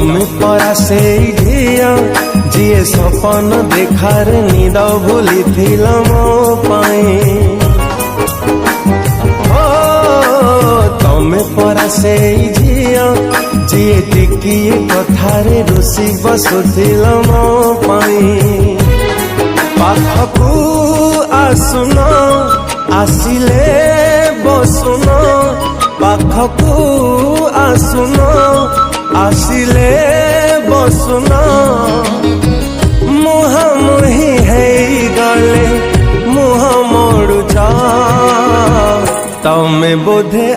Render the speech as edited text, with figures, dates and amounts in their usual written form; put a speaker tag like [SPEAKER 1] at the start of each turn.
[SPEAKER 1] तमे परा से झिया जिए सपन देखार निद भूली थिल मो पाए। तमे परा से झिया जिए टिकिए कथारे रुषि बसुथिल मो पाए। पाखकू आसुन आसिले बसुन पाखकू आसुन आसिले बसुन मुहांमुही है गले मुह मोड़ुच तमे बोधे